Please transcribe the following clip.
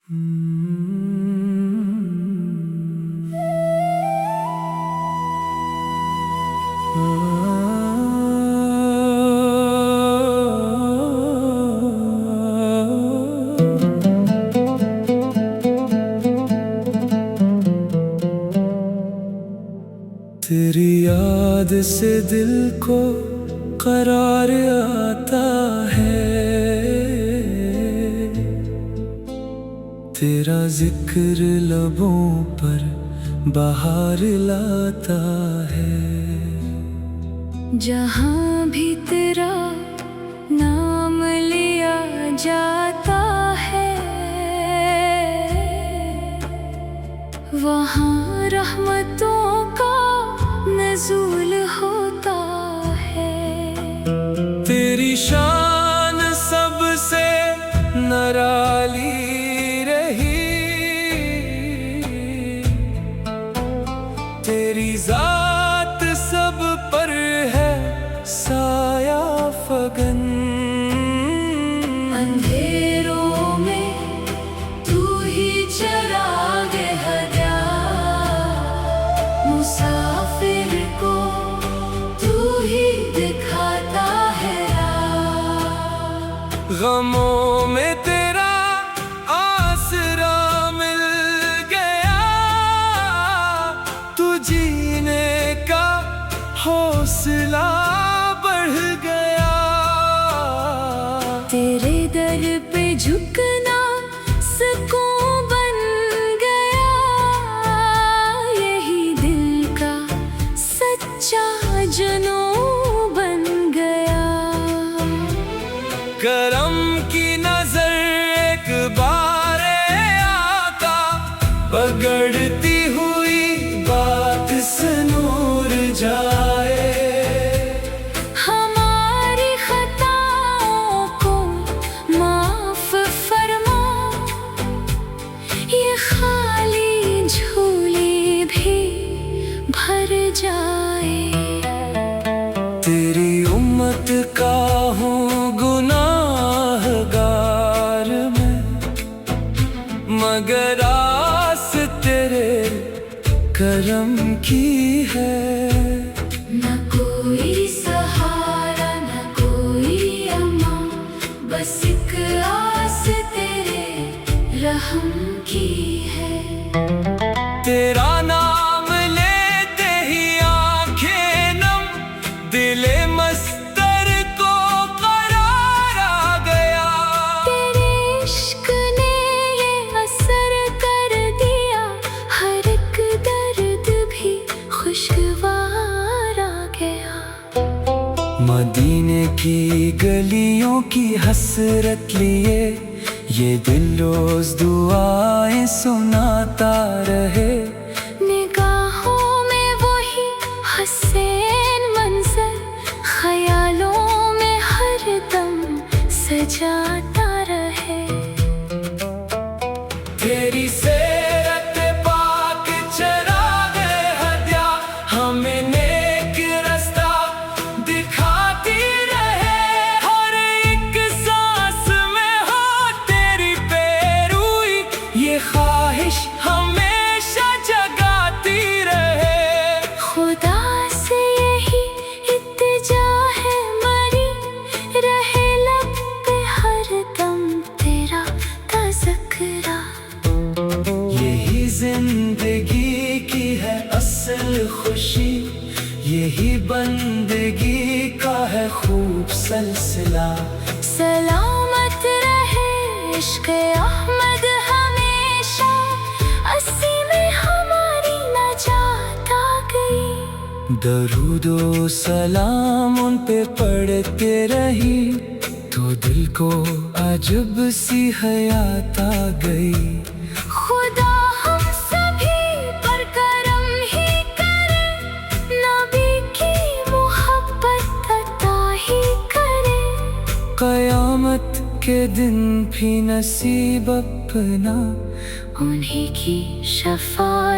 तेरी याद से दिल को करार आता है, तेरा जिक्र लबों पर बहार लाता है। जहाँ भी तेरा नाम लिया जाता है, वहाँ रहमतों का नज़ूल होता है। तेरी शान सबसे निराली रही, तेरी जात सब पर है साया फगन। अंधेरों में तू ही चिराग हदिया, मुसाफिर को तू ही दिखाता है राह। गमों में तेरा आसरा मिल गया, तू जीने का हौसला बढ़ गया। तेरे दर पे झुकना सुकून बन गया, यही दिल का सच्चा जुनून बन गया। करम की नजर एक बार आका, पगड़ती हुई बात से नूर जाए। हमारी खताओं को माफ फरमा, ये खाली झोली भी भर जाए। तेरी उम्मत का हूँ गुनाहगार मैं, मगर आस तेरे करम की है। न कोई सहारा न कोई अमा, बस एक आस तेरे रहम की है। तेरा नाम लेते ही आंखें नम, दिले मस्तर को करार आ गया। तेरे इश्क ने ये असर कर दिया, हर एक दर्द भी खुशगवार आ गया। मदीने की गलियों की हसरत लिए ये दिल रोज दुआएं सुनाता रहे। निगाहों में वही हसीन मंजर, ख्यालों में हरदम सजाता रहे। तेरी सेरत पाक चराग हदिया, हमें नेक रास्ता दिखाती रहे। हर एक सांस में हो तेरी पैरुई, ये ख्वाहिश हमेशा जगाती रहे। खुदा से यही इल्तिजा है मरी, रहे लब पे हरदम तेरा तज़किरा। यही जिंदगी की है असल खुशी, यही बंदगी का है खूब सिलसिला। सलामत रहे इश्क़ अहमद हमेशा, अस्सी में हमारी नजात आ गई। दरूदो सलाम उन पे पढ़ते रही, तो दिल को अजब सी हयात आ गई। खुदा हम सभी पर करम ही करे, नबी की मोहब्बत अता ही करे। क़यामत के दिन भी नसीब अपना उन्हीं की शफ़ाअत